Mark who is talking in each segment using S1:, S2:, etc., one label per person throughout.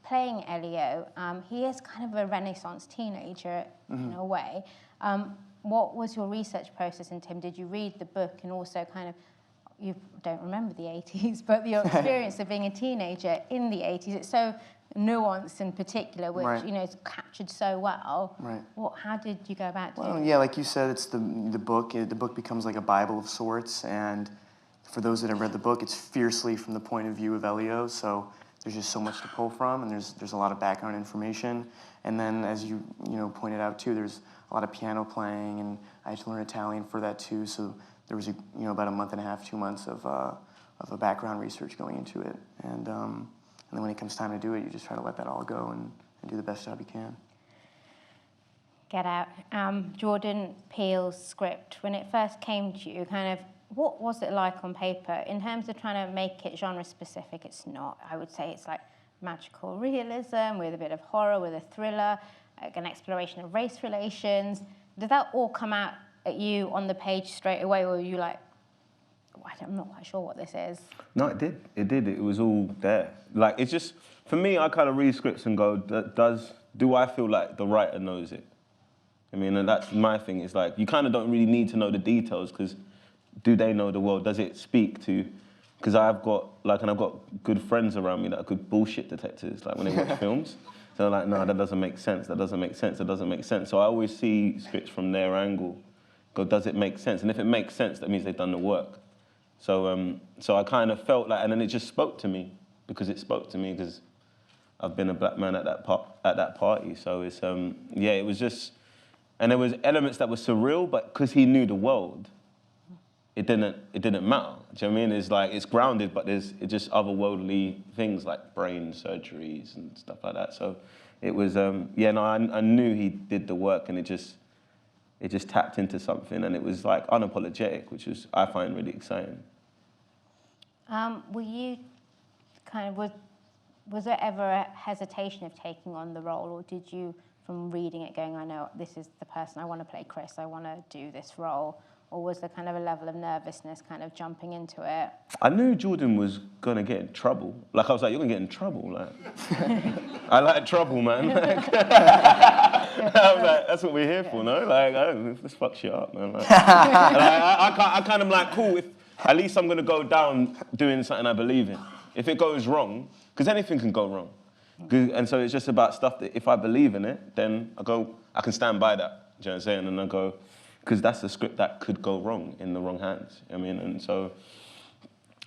S1: Playing Elio, he is kind of a Renaissance teenager in a way. What was your research process into him? Did you read the book and also kind of, you don't remember the 80s, but your experience of being a teenager in the 80s, it's so nuanced in particular, which is captured so well.
S2: Right.
S1: How did you go about doing
S2: it? Well, yeah, like you said, it's the book. The book becomes like a Bible of sorts, and for those that have read the book, it's fiercely from the point of view of Elio, so there's just so much to pull from, and there's a lot of background information. And then, as you pointed out too, there's a lot of piano playing, and I had to learn Italian for that too. So there was about a month and a half, 2 months of a background research going into it, and then when it comes time to do it, you just try to let that all go and do the best job you can.
S1: Get Out. Jordan Peele's script, when it first came to you, kind of, what was it like on paper? In terms of trying to make it genre specific, it's not. I would say it's like magical realism with a bit of horror, with a thriller, like an exploration of race relations. Did that all come out at you on the page straight away, or were you like, I'm not quite sure what this is?
S3: No, it did. It was all there. Like, it's just, for me, I kind of read scripts and go, do I feel like the writer knows it? I mean, and that's my thing. It's like, you kind of don't really need to know the details, because do they know the world? Does it speak to... Because I've got good friends around me that are good bullshit detectives, like when they watch films. So they're like, no, that doesn't make sense, that doesn't make sense, that doesn't make sense. So I always see scripts from their angle. Go, does it make sense? And if it makes sense, that means they've done the work. So so I kind of felt like, and then it just spoke to me, because I've been a black man at that party. So it's, yeah, it was just, and there was elements that were surreal, but because he knew the world, it didn't matter. Do you know what I mean? It's like, it's grounded, but it's just otherworldly things like brain surgeries and stuff like that. So it was, yeah, no, I knew he did the work, and it just tapped into something, and it was like unapologetic, which I find really exciting.
S1: Were you kind of, was there ever a hesitation of taking on the role, or did you, from reading it, going, I know this is the person I want to play, Chris, I want to do this role? Or was there kind of a level of nervousness kind of jumping into it?
S3: I knew Jordan was going to get in trouble. Like, I was like, you're going to get in trouble. Like, I like trouble, man. Like, I was like, that's what we're here for, no? Like, let's fuck shit up, man. Like, I kind of like, cool, if at least I'm going to go down doing something I believe in. If it goes wrong, because anything can go wrong. And so it's just about stuff that if I believe in it, then I can stand by that. Do you know what I'm saying? And I go, because that's a script that could go wrong in the wrong hands. I mean, and so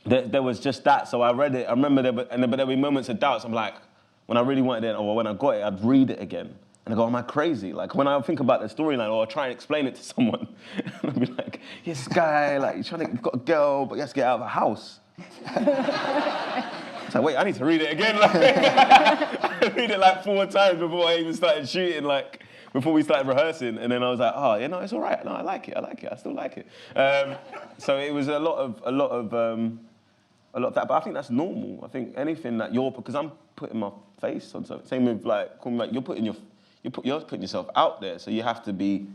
S3: there was just that. So I read it. I remember there were moments of doubts. I'm like, when I really wanted it, or when I got it, I'd read it again. And I go, am I crazy? Like, when I think about the storyline, or I try and explain it to someone, and I'd be like, yeah, this guy, like, you've got a girl, but he has to get out of the house. It's like, wait, I need to read it again. Like, I read it like 4 times before I even started shooting, like, before we started rehearsing, and then I was like, oh, yeah, no, it's all right. No, I like it, I still like it. So it was a lot of that, but I think that's normal. I think anything that because I'm putting my face on something. Same with like you're putting yourself out there, so you have to be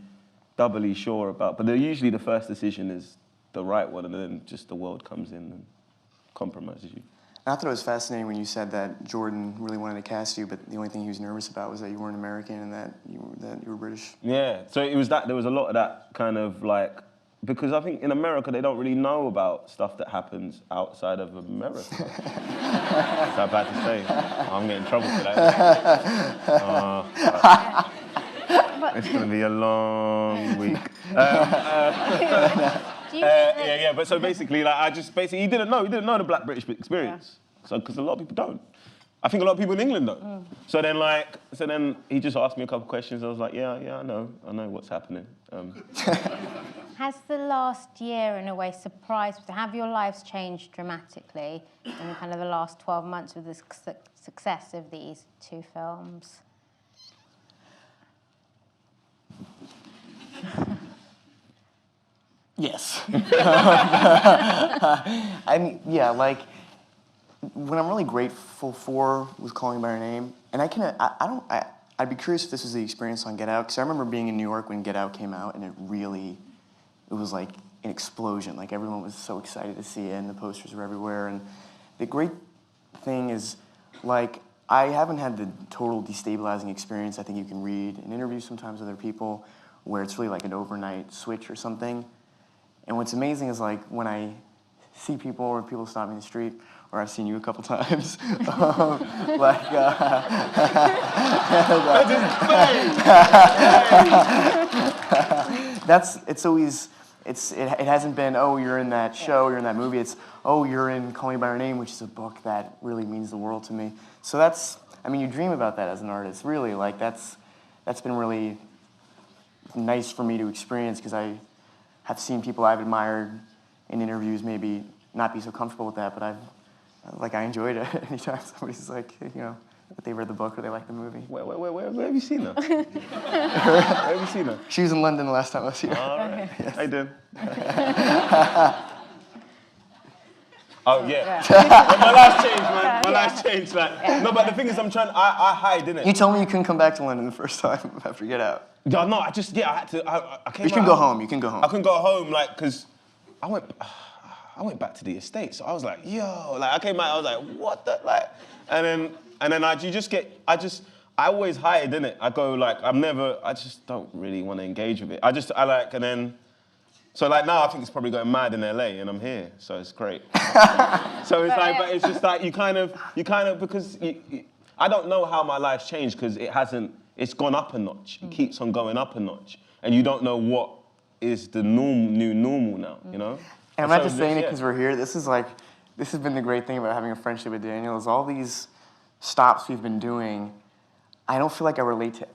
S3: doubly sure about. But usually the first decision is the right one, and then just the world comes in and compromises you.
S2: I thought it was fascinating when you said that Jordan really wanted to cast you, but the only thing he was nervous about was that you weren't American and that you were British.
S3: Yeah, so it was that. There was a lot of that kind of like, because I think in America they don't really know about stuff that happens outside of America. That's how bad to say. I'm getting in trouble for that. It's going to be a long week. Yeah, but so basically, like, he didn't know the Black British experience. Yeah. So, because a lot of people don't. I think a lot of people in England don't. So then he just asked me a couple of questions. I was like, yeah, I know what's happening.
S1: Has the last year, in a way, have your lives changed dramatically in kind of the last 12 months with the success of these 2 films?
S2: Yes. Yeah, like, what I'm really grateful for was Calling by Your Name, and I'd be curious if this was the experience on Get Out, because I remember being in New York when Get Out came out, and it was like an explosion. Like, everyone was so excited to see it, and the posters were everywhere, and the great thing is, like, I haven't had the total destabilizing experience I think you can read in interviews sometimes with other people, where it's really like an overnight switch or something. And what's amazing is like when I see people or people stop me in the street, or I've seen you a couple times, it hasn't been, oh, you're in that show, you're in that movie. It's, oh, you're in Call Me by Your Name, which is a book that really means the world to me. So you dream about that as an artist, really. Like that's been really nice for me to experience, because I have seen people I've admired in interviews maybe not be so comfortable with that, but I enjoyed it anytime somebody's like, that they read the book or they like the movie.
S3: Where have you seen her? Where have you seen her?
S2: She was in London the last time I was here.
S3: All right. Yes. How you doing? Oh, yeah. My life's changed, man. My life's changed. No, but the thing is, I hide, innit?
S2: You told me you couldn't come back to London the first time after Get Out.
S3: No, I had to, I came
S2: You can go home, you can go home.
S3: I couldn't go home, because I went back to the States. So I was like, yo, I came out, I was like, what the, and then I always hide, innit? I go, I just don't really want to engage with it. So now I think it's probably going mad in LA, and I'm here, so it's great. So it's but it's just you kind of, because I don't know how my life's changed, because it's gone up a notch. It keeps on going up a notch, and you don't know what is the new normal now, you know?
S2: And I'm not just saying it because we're here. This has been the great thing about having a friendship with Daniel, is all these stops we've been doing, I don't feel like I relate to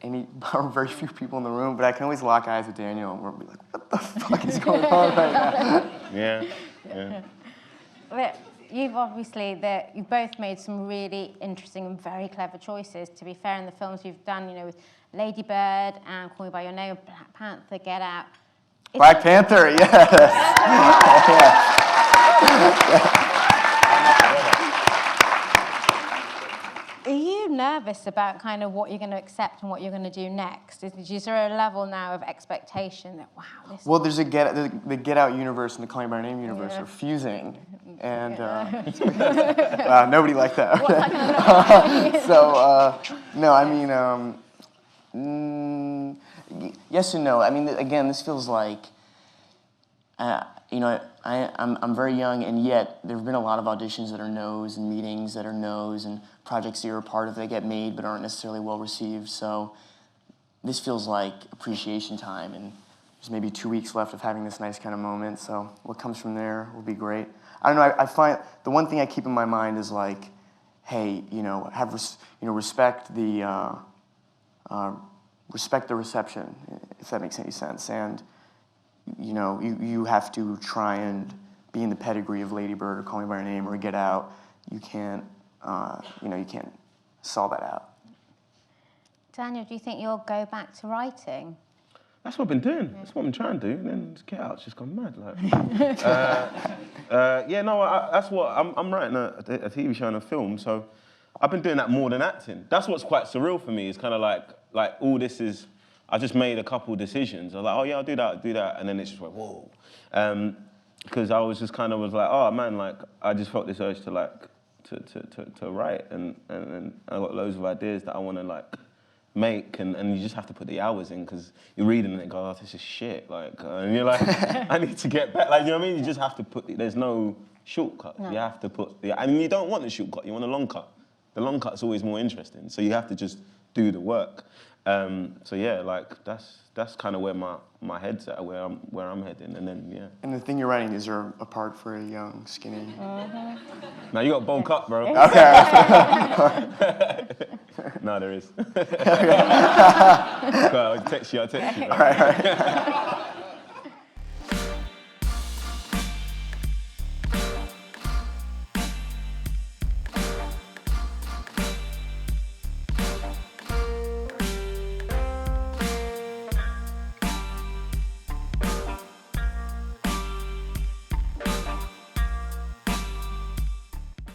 S2: very few people in the room, but I can always lock eyes with Daniel and we'll be like, what the fuck is going on right now?
S3: Yeah.
S1: But you've you've both made some really interesting and very clever choices. To be fair, in the films you've done, with Lady Bird and Call Me by Your Name, Black Panther, Get Out.
S2: Black Panther, yes.
S1: Are you nervous about kind of what you're going to accept and what you're going to do next? Is there a level now of expectation that, wow, this...
S2: Well, there's the Get Out universe and the Call Me by Your Name universe are fusing. And nobody liked that. Yes and no. I mean, again, this feels like, I'm very young, and yet there have been a lot of auditions that are no's and meetings that are no's and projects that you're a part of that get made but aren't necessarily well received. So this feels like appreciation time, and there's maybe 2 weeks left of having this nice kind of moment. So what comes from there will be great. I don't know. I find the one thing I keep in my mind is like, hey, respect the reception, if that makes any sense, and you have to try and be in the pedigree of Lady Bird or Call Me by Your Name or Get Out. You can't, you can't sell that out.
S1: Daniel, do you think you'll go back to writing?
S3: That's what I've been doing. That's what I'm trying to do. And then Get Out's just gone mad. That's what I'm writing a TV show and a film. So I've been doing that more than acting. That's what's quite surreal for me. It's kind of like all this is. I just made a couple decisions. I was like, oh yeah, I'll do that, and then it's just like, whoa, because I was just kind of was like, oh man, I just felt this urge to write, and I got loads of ideas that I want to make, and you just have to put the hours in, because you're reading it and go, oh, this is shit, and you're like, I need to get back, you know what I mean? You just have to put, there's no shortcut. No. You have to put, and you don't want the shortcut, you want a long cut. The long cut's always more interesting, so you have to just do the work. That's kind of where my head's at, where I'm heading, and then yeah.
S2: And the thing you're writing is you're a part for a young, skinny.
S3: Now you got bulk up, bro.
S2: Okay.
S3: No, there is. I'll text you.
S2: All right.